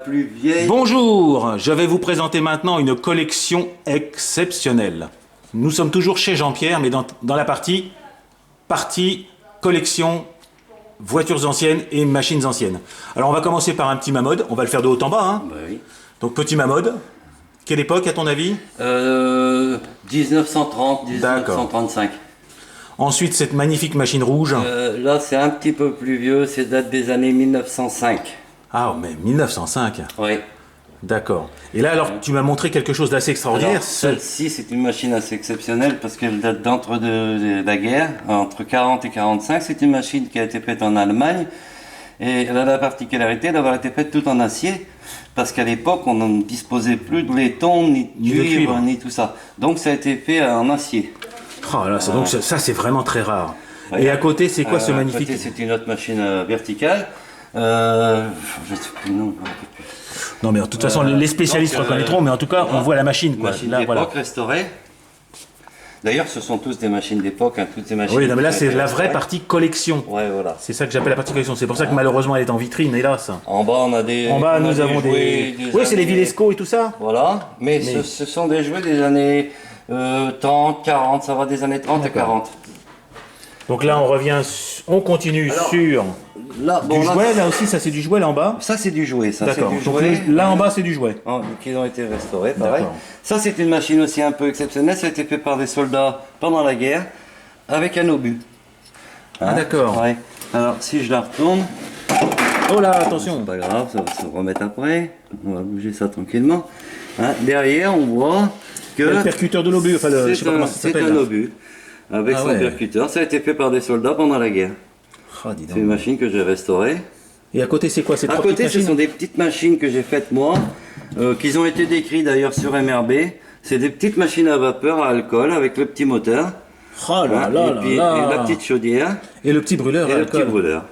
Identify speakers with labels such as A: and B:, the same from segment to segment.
A: Plus vieille.
B: Bonjour, je vais vous présenter maintenant une collection exceptionnelle. Nous sommes toujours chez Jean-Pierre, mais dans la partie collection voitures anciennes et machines anciennes. Alors on va commencer par un petit Mamod, on va le faire de haut en bas. Hein.
A: Bah oui.
B: Donc petit Mamod, quelle époque à ton avis?
A: 1930, 1935.
B: Ensuite cette magnifique machine rouge.
A: Là c'est un petit peu plus vieux, c'est date des années 1905.
B: Ah mais 1905.
A: Oui.
B: D'accord. Et là alors tu m'as montré quelque chose d'assez extraordinaire.
A: Alors, celle-ci c'est une machine assez exceptionnelle parce qu'elle date d'entre de la guerre, entre 40 et 45. C'est une machine qui a été faite en Allemagne et elle a la particularité d'avoir été faite tout en acier parce qu'à l'époque on ne disposait plus de laiton, ni de cuivre, ni tout ça. Donc ça a été fait en acier.
B: Oh là, donc ça c'est vraiment très rare. Ouais. Et à côté c'est quoi ce magnifique?
A: À côté c'est une autre machine verticale. Je sais plus, non.
B: Non mais de toute façon les spécialistes reconnaîtront, mais en tout cas on voit la machine quoi.
A: Machine d'époque restaurée. D'ailleurs ce sont tous des machines d'époque, hein, toutes ces machines.
B: Oui, non, mais là c'est la vraie partie collection.
A: Ouais, voilà.
B: C'est ça que j'appelle la partie collection. C'est pour ça que malheureusement elle est en vitrine, hélas.
A: En bas on a des.
B: En bas nous avons des. Oui, c'est les Vilesco et tout ça.
A: Voilà, mais ce sont des jouets des années 30, 40, ça va des années 30 à 40.
B: Donc là on continue sur
A: là,
B: du jouet, là aussi ça c'est du jouet là en bas.
A: Ça c'est du jouet, ça c'est
B: du
A: jouet. Donc
B: là en bas c'est du jouet.
A: Qui ont été restaurés, pareil. Ça c'est une machine aussi un peu exceptionnelle, ça a été fait par des soldats pendant la guerre, avec un obus.
B: Ah d'accord.
A: Ouais. Alors si je la retourne...
B: Oh là, attention.
A: C'est pas grave, ça va se remettre après. On va bouger ça tranquillement. Hein, derrière on voit que...
B: Le percuteur de l'obus, enfin je sais pas comment ça s'appelle.
A: C'est un obus. Avec son percuteur, ça a été fait par des soldats pendant la guerre.
B: Oh,
A: c'est une machine que j'ai restaurée.
B: Et à côté, c'est quoi?
A: À côté, ce sont des petites machines que j'ai faites moi, qui ont été décrites d'ailleurs sur MRB. C'est des petites machines à vapeur, à alcool, avec le petit moteur.
B: Oh là là
A: et puis la petite chaudière.
B: Et le petit brûleur.
A: Et le petit brûleur.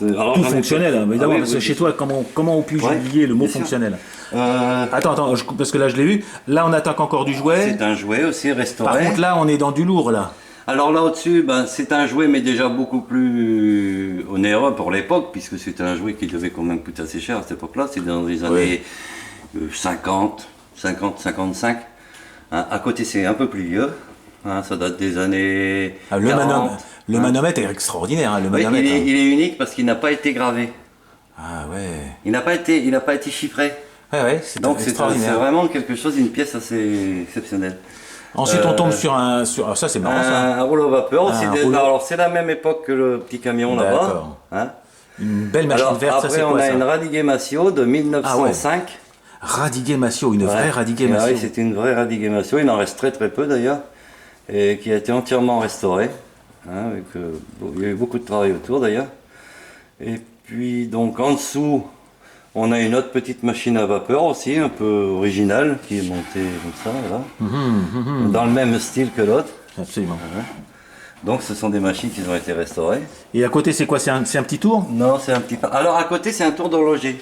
B: Alors, tout fonctionnel, évidemment, parce que chez toi, comment puis-je oublier le mot fonctionnel? Attends, parce que là je l'ai vu. Là on attaque encore du jouet.
A: C'est un jouet aussi restauré.
B: Par contre là on est dans du lourd là.
A: Alors là au-dessus, c'est un jouet mais déjà beaucoup plus onéreux pour l'époque, puisque c'est un jouet qui devait quand même coûter assez cher à cette époque-là. C'est dans les années 50, 55. Hein, à côté c'est un peu plus vieux. Hein, ça date des années 40.
B: Le manomètre est extraordinaire. Hein, le manomètre,
A: il est unique parce qu'il n'a pas été gravé.
B: Ah ouais.
A: Il n'a pas été chiffré.
B: Ouais,
A: donc c'est vraiment quelque chose, une pièce assez exceptionnelle.
B: Ensuite on tombe sur un... ça c'est marrant ça.
A: Un rouleau à vapeur aussi. Alors c'est la même époque que le petit camion là-bas. Hein.
B: Une belle machine verte, ça c'est quoi ça?
A: Après on a une Radiguet Massio de 1905.
B: Radiguet Massio, une vraie Radiguet Massio.
A: Oui, c'est une vraie Radiguet Massio, il en reste très peu d'ailleurs. Et qui a été entièrement restaurée. Hein, il y a eu beaucoup de travail autour d'ailleurs. Et puis donc en dessous, on a une autre petite machine à vapeur aussi, un peu originale, qui est montée comme ça, là. Dans le même style que l'autre.
B: Absolument.
A: Voilà. Donc ce sont des machines qui ont été restaurées.
B: Et à côté c'est quoi? C'est un petit tour?
A: Non, c'est un petit... Alors à côté c'est un tour d'horloger.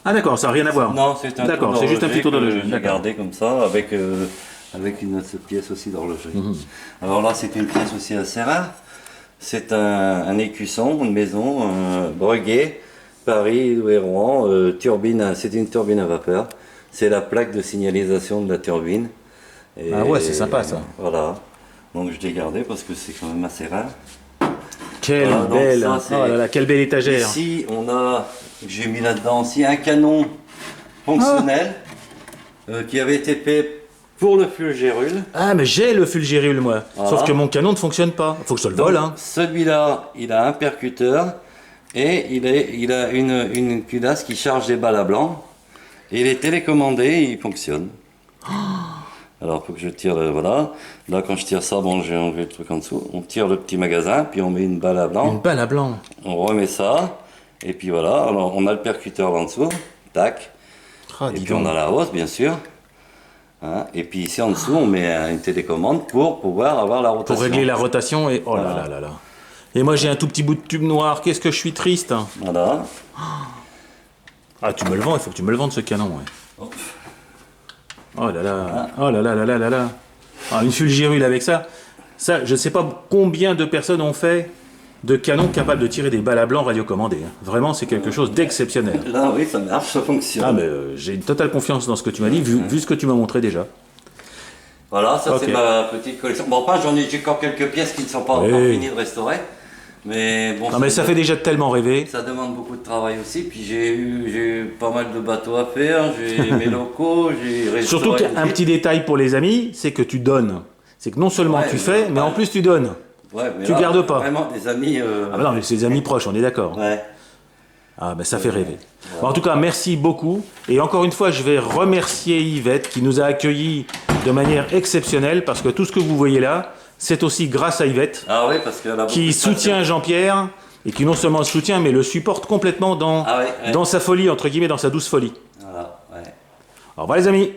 B: Ah d'accord, ça n'a rien à voir.
A: Non, c'est un tour d'horloger.
B: D'accord, c'est juste un petit tour d'horloger.
A: J'ai gardé comme ça, avec une autre pièce aussi d'horlogerie. Alors là c'est une pièce aussi assez rare. C'est un écusson, une maison, Breguet, Paris, Rouen, turbine, c'est une turbine à vapeur. C'est la plaque de signalisation de la turbine. Et,
B: ah ouais, c'est sympa ça.
A: Voilà. Donc je l'ai gardé parce que c'est quand même assez rare.
B: Quelle belle, ça, oh là là, quelle belle étagère.
A: Ici on a, j'ai mis là-dedans aussi un canon fonctionnel qui avait été fait pour le fulgérule.
B: Ah mais j'ai le fulgérule moi. Voilà. Sauf que mon canon ne fonctionne pas. Faut que je te le vole. Hein.
A: Celui-là, il a un percuteur et il a une culasse qui charge des balles à blanc. Et il est télécommandé et il fonctionne. Alors il faut que je tire voilà. Là quand je tire ça, bon j'ai enlevé le truc en dessous. On tire le petit magasin, puis on met une balle à blanc.
B: Une balle à blanc.
A: On remet ça. Et puis voilà, alors on a le percuteur là en dessous. Tac. Et puis on a la hausse bien sûr. Hein, et puis ici en dessous on met une télécommande pour pouvoir avoir la rotation.
B: Pour régler la rotation et oh là là là là. Et moi j'ai un tout petit bout de tube noir, qu'est-ce que je suis triste.
A: Voilà.
B: Ah tu me le vends, il faut que tu me le vendes ce canon. Ouais. Oh là là, oh là là là là là là. Ah, une fulgérule avec ça. Ça, je sais pas combien de personnes ont fait de canon capable de tirer des balles à blanc radiocommandées. Vraiment, c'est quelque chose d'exceptionnel.
A: Là, oui, ça marche, ça fonctionne.
B: Ah, mais j'ai une totale confiance dans ce que tu m'as dit, vu ce que tu m'as montré déjà.
A: Voilà, ça c'est ma petite collection. Bon, enfin, j'ai encore quelques pièces qui ne sont pas encore finies de restaurer. Mais bon,
B: non, mais ça fait déjà tellement rêver.
A: Ça demande beaucoup de travail aussi. Puis j'ai eu pas mal de bateaux à faire, j'ai mes locaux, j'ai restauré.
B: Surtout qu'un petit détail pour les amis, c'est que tu donnes. C'est que non seulement tu fais, mais en plus tu donnes.
A: Ouais, mais
B: tu
A: là,
B: gardes pas.
A: Vraiment des amis.
B: Ah bah non, mais c'est des amis proches, on est d'accord.
A: Ouais.
B: Ah ben ça fait rêver. Bon, en tout cas, merci beaucoup. Et encore une fois, je vais remercier Yvette qui nous a accueillis de manière exceptionnelle parce que tout ce que vous voyez là, c'est aussi grâce à Yvette qui soutient Jean-Pierre et qui non seulement le soutient, mais le supporte complètement dans sa folie, entre guillemets, dans sa douce folie.
A: Voilà, ouais.
B: Au revoir les amis.